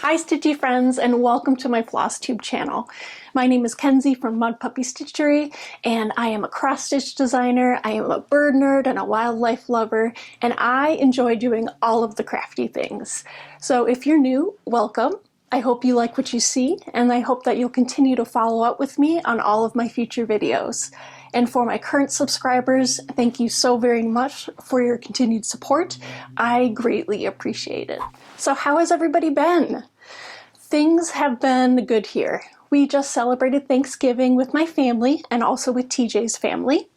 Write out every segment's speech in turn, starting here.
Hi Stitchy friends, and welcome to my Flosstube channel. My name is Kenzie from Mud Puppy Stitchery, and I am a cross-stitch designer, I am a bird nerd and a wildlife lover, and I enjoy doing all of the crafty things. So if you're new, welcome. I hope you like what you see, and I hope that you'll continue to follow up with me on all of my future videos. And for my current subscribers, thank you so very much for your continued support. I greatly appreciate it. So how has everybody been? Things have been good here. We just celebrated Thanksgiving with my family and also with TJ's family.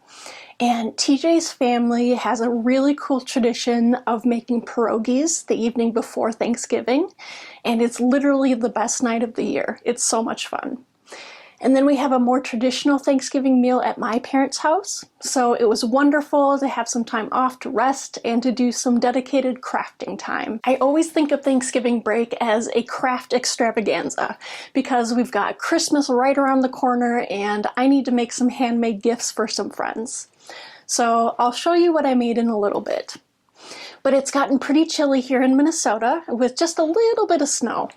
And TJ's family has a really cool tradition of making pierogies the evening before Thanksgiving. And it's literally the best night of the year. It's so much fun. And then we have a more traditional Thanksgiving meal at my parents' house. So it was wonderful to have some time off to rest and to do some dedicated crafting time. I always think of Thanksgiving break as a craft extravaganza because we've got Christmas right around the corner and I need to make some handmade gifts for some friends. So I'll show you what I made in a little bit. But it's gotten pretty chilly here in Minnesota with just a little bit of snow.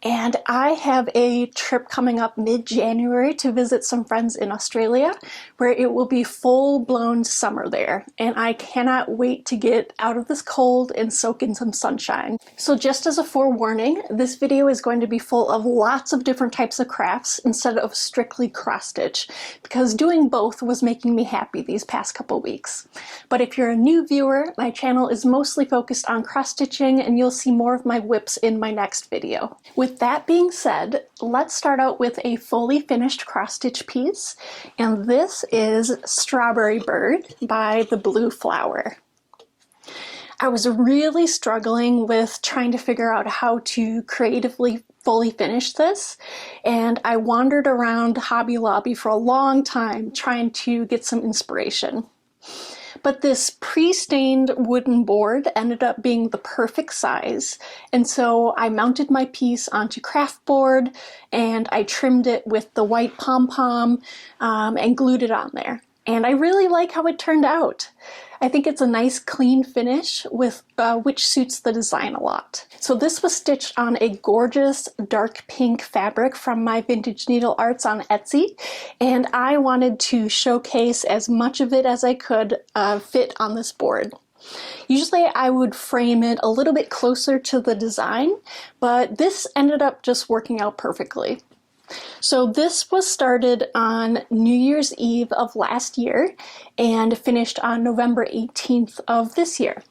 And I have a trip coming up mid-January to visit some friends in Australia where it will be full-blown summer there. And I cannot wait to get out of this cold and soak in some sunshine. So just as a forewarning, this video is going to be full of lots of different types of crafts instead of strictly cross-stitch, because doing both was making me happy these past couple weeks. But if you're a new viewer, my channel is mostly focused on cross-stitching and you'll see more of my whips in my next video. With that being said, let's start out with a fully finished cross-stitch piece, and this is Strawberry Bird by the Blue Flower. I was really struggling with trying to figure out how to creatively fully finish this, and I wandered around Hobby Lobby for a long time trying to get some inspiration. But this pre-stained wooden board ended up being the perfect size, and so I mounted my piece onto craft board and I trimmed it with the white pom-pom and glued it on there. And I really like how it turned out. I think it's a nice clean finish with which suits the design a lot. So this was stitched on a gorgeous dark pink fabric from my Vintage Needle Arts on Etsy, and I wanted to showcase as much of it as I could fit on this board. Usually I would frame it a little bit closer to the design, but this ended up just working out perfectly. So this was started on New Year's Eve of last year and finished on November 18th of this year.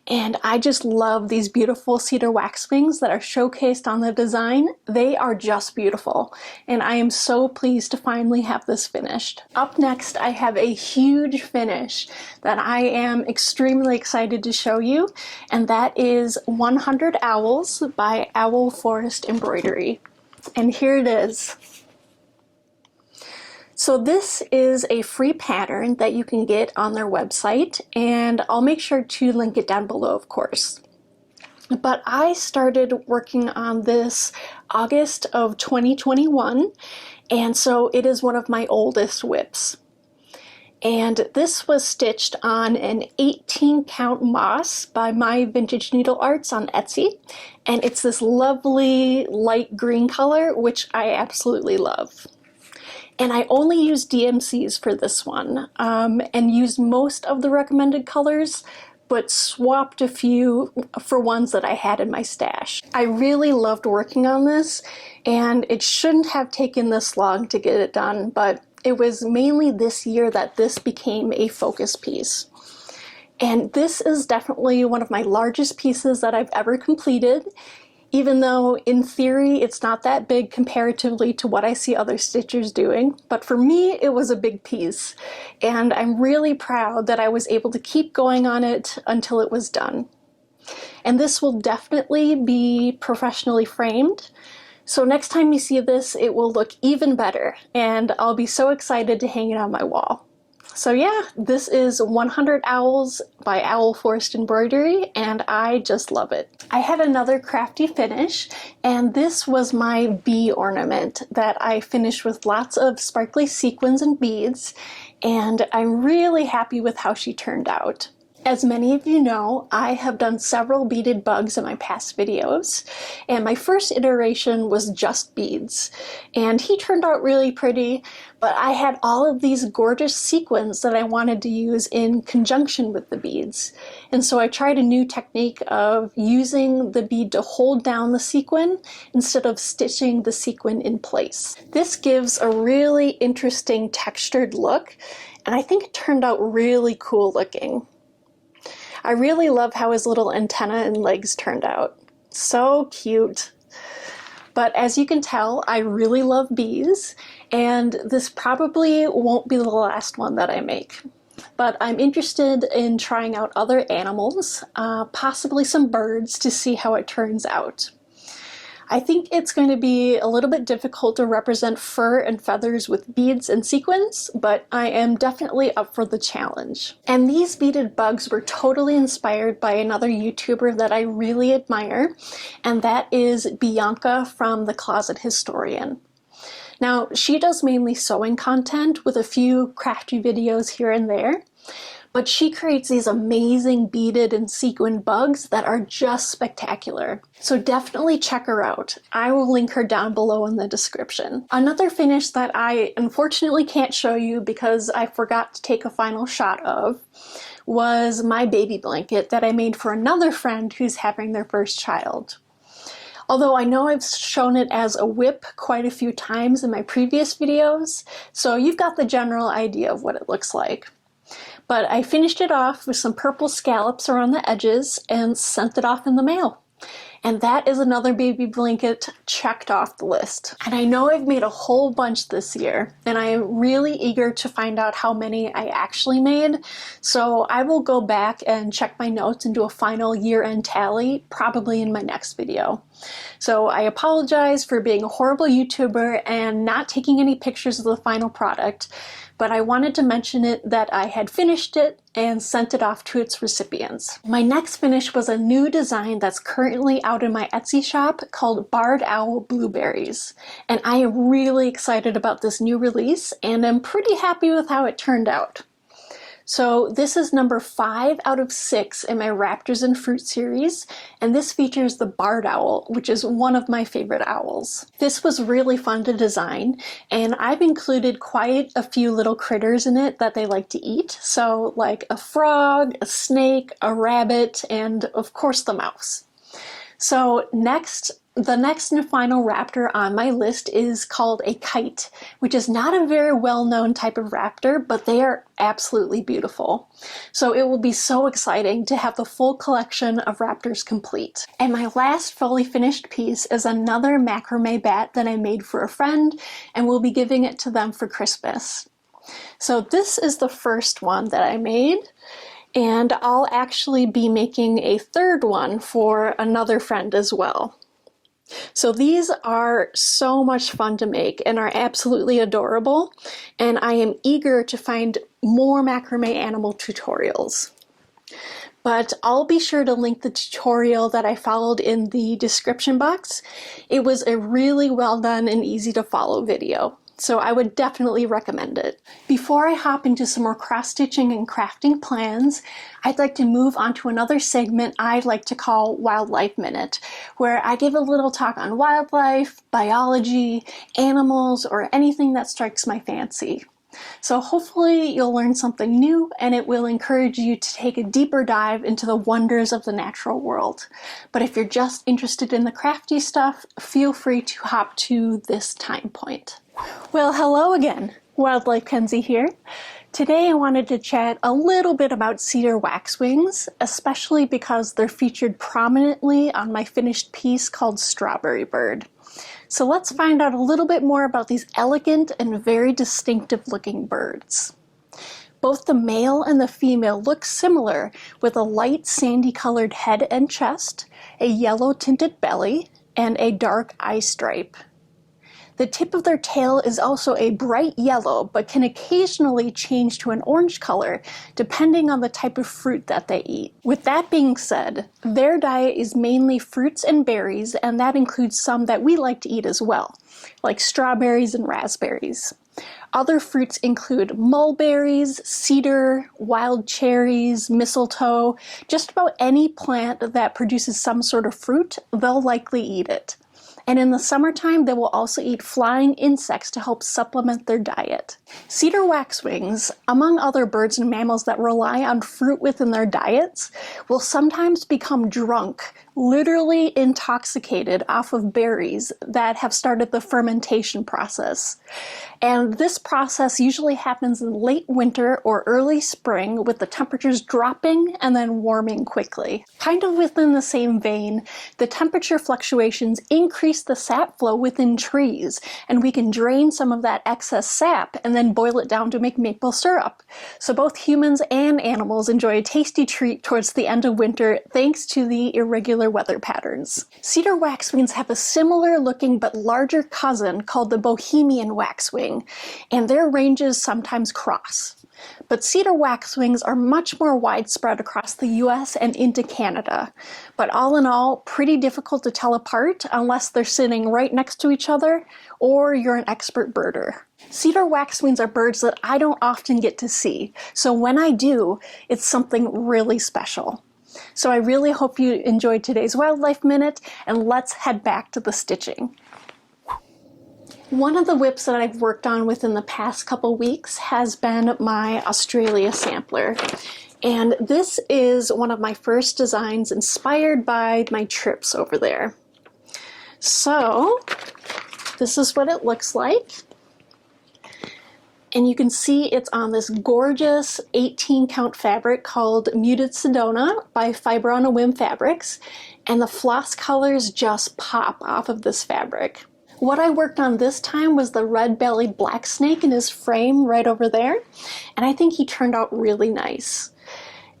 And I just love these beautiful cedar wax wings that are showcased on the design. They are just beautiful, and I am so pleased to finally have this finished. Up next, I have a huge finish that I am extremely excited to show you, and that is 100 Owls by Owl Forest Embroidery. And here it is. So this is a free pattern that you can get on their website, and I'll make sure to link it down below, of course. But I started working on this August of 2021, and so it is one of my oldest whips. And this was stitched on an 18 count moss by my Vintage Needle Arts on Etsy. And it's this lovely light green color, which I absolutely love. And I only used DMCs for this one, and used most of the recommended colors, but swapped a few for ones that I had in my stash. I really loved working on this, and it shouldn't have taken this long to get it done, but it was mainly this year that this became a focus piece. And this is definitely one of my largest pieces that I've ever completed, even though in theory it's not that big comparatively to what I see other stitchers doing. But for me, it was a big piece, and I'm really proud that I was able to keep going on it until it was done. And this will definitely be professionally framed. So next time you see this, it will look even better, and I'll be so excited to hang it on my wall. So yeah, this is 100 Owls by Owl Forest Embroidery, and I just love it. I had another crafty finish, and this was my bee ornament that I finished with lots of sparkly sequins and beads, and I'm really happy with how she turned out. As many of you know, I have done several beaded bugs in my past videos, and my first iteration was just beads, and he turned out really pretty, but I had all of these gorgeous sequins that I wanted to use in conjunction with the beads. And so I tried a new technique of using the bead to hold down the sequin instead of stitching the sequin in place. This gives a really interesting textured look, and I think it turned out really cool looking. I really love how his little antenna and legs turned out. So cute. But as you can tell, I really love bees, and this probably won't be the last one that I make. But I'm interested in trying out other animals, possibly some birds, to see how it turns out. I think it's going to be a little bit difficult to represent fur and feathers with beads and sequins, but I am definitely up for the challenge. And these beaded bugs were totally inspired by another YouTuber that I really admire, and that is Bianca from The Closet Historian. Now, she does mainly sewing content with a few crafty videos here and there, but she creates these amazing beaded and sequined bugs that are just spectacular. So definitely check her out. I will link her down below in the description. Another finish that I unfortunately can't show you because I forgot to take a final shot of was my baby blanket that I made for another friend who's having their first child. Although I know I've shown it as a whip quite a few times in my previous videos, so you've got the general idea of what it looks like. But I finished it off with some purple scallops around the edges and sent it off in the mail. And that is another baby blanket checked off the list. And I know I've made a whole bunch this year, and I am really eager to find out how many I actually made. So I will go back and check my notes and do a final year-end tally, probably in my next video. So I apologize for being a horrible YouTuber and not taking any pictures of the final product, but I wanted to mention it that I had finished it and sent it off to its recipients. My next finish was a new design that's currently out in my Etsy shop called Barred Owl Blueberries. And I am really excited about this new release, and I'm pretty happy with how it turned out. So this is number 5 out of 6 in my Raptors and Fruit series, and this features the barred owl, which is one of my favorite owls. This was really fun to design, and I've included quite a few little critters in it that they like to eat, so like a frog, a snake, a rabbit, and of course the mouse. So the next and final raptor on my list is called a kite, which is not a very well-known type of raptor, but they are absolutely beautiful. So it will be so exciting to have the full collection of raptors complete. And my last fully finished piece is another macrame bat that I made for a friend, and we'll be giving it to them for Christmas. So this is the first one that I made, and I'll actually be making a third one for another friend as well. So these are so much fun to make and are absolutely adorable, and I am eager to find more macrame animal tutorials. But I'll be sure to link the tutorial that I followed in the description box. It was a really well done and easy to follow video, so I would definitely recommend it. Before I hop into some more cross-stitching and crafting plans, I'd like to move on to another segment I like to call Wildlife Minute, where I give a little talk on wildlife, biology, animals, or anything that strikes my fancy. So hopefully you'll learn something new, and it will encourage you to take a deeper dive into the wonders of the natural world. But if you're just interested in the crafty stuff, feel free to hop to this time point. Well, hello again. Wildlife Kenzie here. Today I wanted to chat a little bit about cedar waxwings, especially because they're featured prominently on my finished piece called Strawberry Bird. So let's find out a little bit more about these elegant and very distinctive looking birds. Both the male and the female look similar, with a light sandy colored head and chest, a yellow tinted belly, and a dark eye stripe. The tip of their tail is also a bright yellow, but can occasionally change to an orange color, depending on the type of fruit that they eat. With that being said, their diet is mainly fruits and berries, and that includes some that we like to eat as well, like strawberries and raspberries. Other fruits include mulberries, cedar, wild cherries, mistletoe. Just about any plant that produces some sort of fruit, they'll likely eat it. And in the summertime, they will also eat flying insects to help supplement their diet. Cedar waxwings, among other birds and mammals that rely on fruit within their diets, will sometimes become drunk, literally intoxicated off of berries that have started the fermentation process. And this process usually happens in late winter or early spring, with the temperatures dropping and then warming quickly. Kind of within the same vein, the temperature fluctuations increase the sap flow within trees, and we can drain some of that excess sap and then boil it down to make maple syrup. So both humans and animals enjoy a tasty treat towards the end of winter thanks to the irregular weather patterns. Cedar waxwings have a similar looking but larger cousin called the Bohemian waxwing, and their ranges sometimes cross. But cedar waxwings are much more widespread across the US and into Canada. But all in all, pretty difficult to tell apart unless they're sitting right next to each other or you're an expert birder. Cedar waxwings are birds that I don't often get to see, so when I do, it's something really special. So I really hope you enjoyed today's Wildlife Minute, and let's head back to the stitching. One of the whips that I've worked on within the past couple weeks has been my Australia sampler. And this is one of my first designs inspired by my trips over there. So this is what it looks like. And you can see it's on this gorgeous 18 count fabric called Muted Sedona by Fiber on a Whim Fabrics. And the floss colors just pop off of this fabric. What I worked on this time was the red-bellied black snake in his frame right over there, and I think he turned out really nice.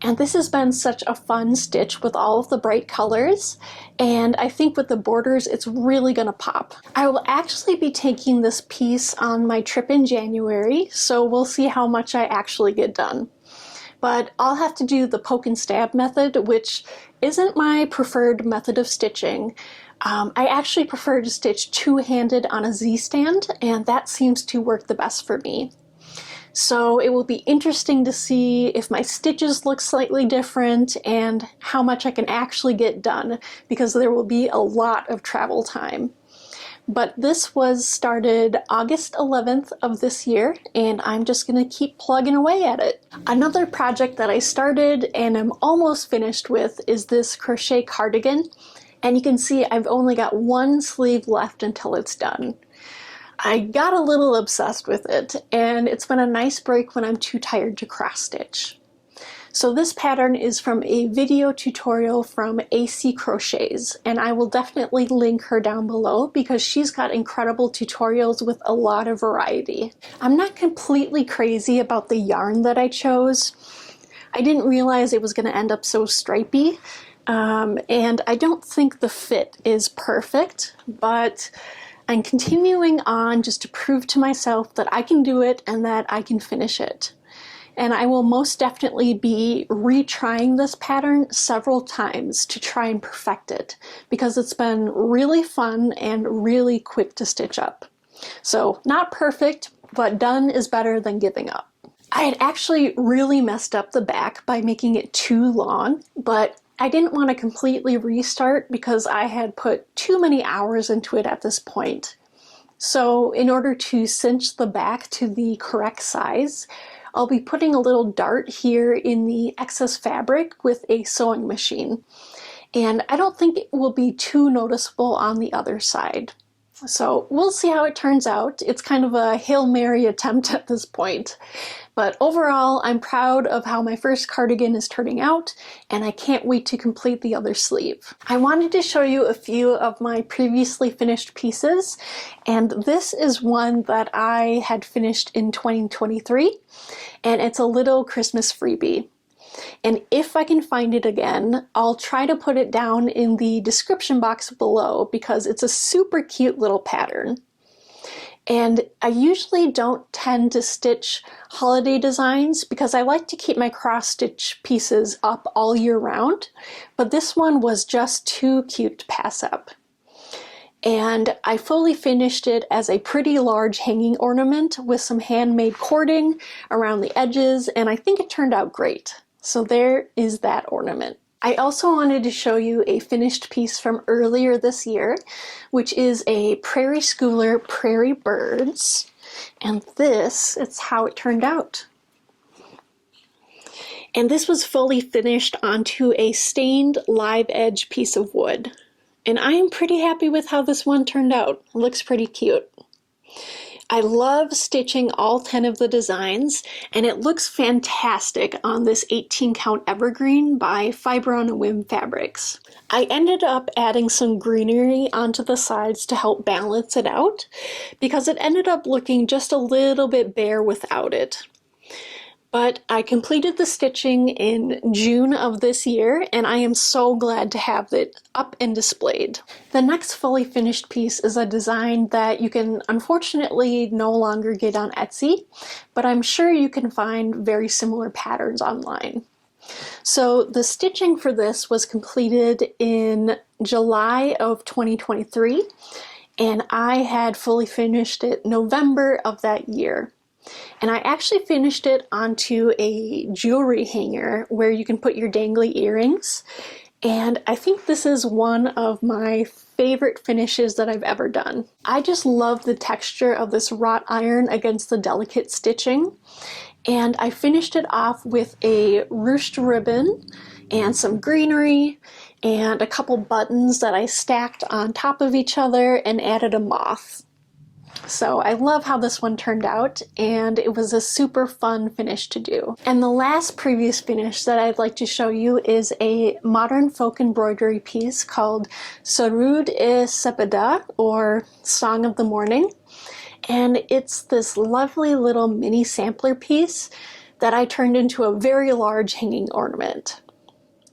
And this has been such a fun stitch with all of the bright colors, and I think with the borders it's really gonna pop. I will actually be taking this piece on my trip in January, so we'll see how much I actually get done. But I'll have to do the poke and stab method, which isn't my preferred method of stitching. I actually prefer to stitch two-handed on a Z-stand, and that seems to work the best for me. So it will be interesting to see if my stitches look slightly different and how much I can actually get done, because there will be a lot of travel time. But this was started August 11th of this year, and I'm just going to keep plugging away at it. Another project that I started and am almost finished with is this crochet cardigan. And you can see I've only got one sleeve left until it's done. I got a little obsessed with it, and it's been a nice break when I'm too tired to cross stitch. So this pattern is from a video tutorial from AC Crochets, and I will definitely link her down below because she's got incredible tutorials with a lot of variety. I'm not completely crazy about the yarn that I chose. I didn't realize it was going to end up so stripy. And I don't think the fit is perfect, but I'm continuing on just to prove to myself that I can do it and that I can finish it. And I will most definitely be retrying this pattern several times to try and perfect it, because it's been really fun and really quick to stitch up. So not perfect, but done is better than giving up. I had actually really messed up the back by making it too long, but I didn't want to completely restart because I had put too many hours into it at this point. So in order to cinch the back to the correct size, I'll be putting a little dart here in the excess fabric with a sewing machine. And I don't think it will be too noticeable on the other side. So we'll see how it turns out. It's kind of a Hail Mary attempt at this point. But overall, I'm proud of how my first cardigan is turning out, and I can't wait to complete the other sleeve. I wanted to show you a few of my previously finished pieces, and this is one that I had finished in 2023, and it's a little Christmas freebie. And if I can find it again, I'll try to put it down in the description box below because it's a super cute little pattern. And I usually don't tend to stitch holiday designs because I like to keep my cross stitch pieces up all year round, but this one was just too cute to pass up. And I fully finished it as a pretty large hanging ornament with some handmade cording around the edges, and I think it turned out great. So there is that ornament. I also wanted to show you a finished piece from earlier this year, which is a Prairie Schooler Prairie Birds. And this is how it turned out. And this was fully finished onto a stained live edge piece of wood. And I am pretty happy with how this one turned out. It looks pretty cute. I love stitching all 10 of the designs, and it looks fantastic on this 18 count evergreen by Fiber on a Whim Fabrics. I ended up adding some greenery onto the sides to help balance it out, because it ended up looking just a little bit bare without it. But I completed the stitching in June of this year, and I am so glad to have it up and displayed. The next fully finished piece is a design that you can unfortunately no longer get on Etsy, but I'm sure you can find very similar patterns online. So the stitching for this was completed in July of 2023, and I had fully finished it November of that year. And I actually finished it onto a jewelry hanger where you can put your dangly earrings. And I think this is one of my favorite finishes that I've ever done. I just love the texture of this wrought iron against the delicate stitching. And I finished it off with a ruched ribbon and some greenery and a couple buttons that I stacked on top of each other and added a moth. So I love how this one turned out, and it was a super fun finish to do. And the last previous finish that I'd like to show you is a modern folk embroidery piece called Sarud e Sepeda, or Song of the Morning. And it's this lovely little mini sampler piece that I turned into a very large hanging ornament.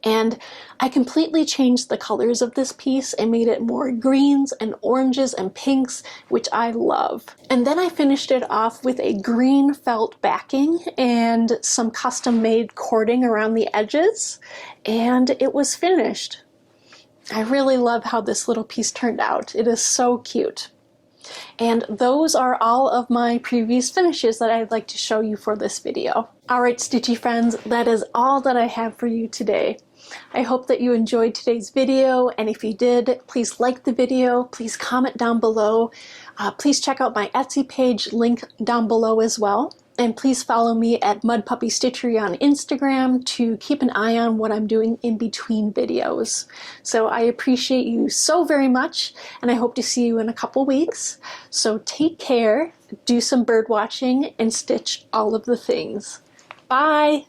And I completely changed the colors of this piece and made it more greens and oranges and pinks, which I love. And then I finished it off with a green felt backing and some custom made cording around the edges, and it was finished. I really love how this little piece turned out. It is so cute. And those are all of my previous finishes that I'd like to show you for this video. Alright, Stitchy friends, that is all that I have for you today. I hope that you enjoyed today's video, and if you did, please like the video, please comment down below, please check out my Etsy page, link down below as well, and please follow me at Mud Puppy Stitchery on Instagram to keep an eye on what I'm doing in between videos. So I appreciate you so very much, and I hope to see you in a couple weeks. So take care, do some bird watching, and stitch all of the things. Bye!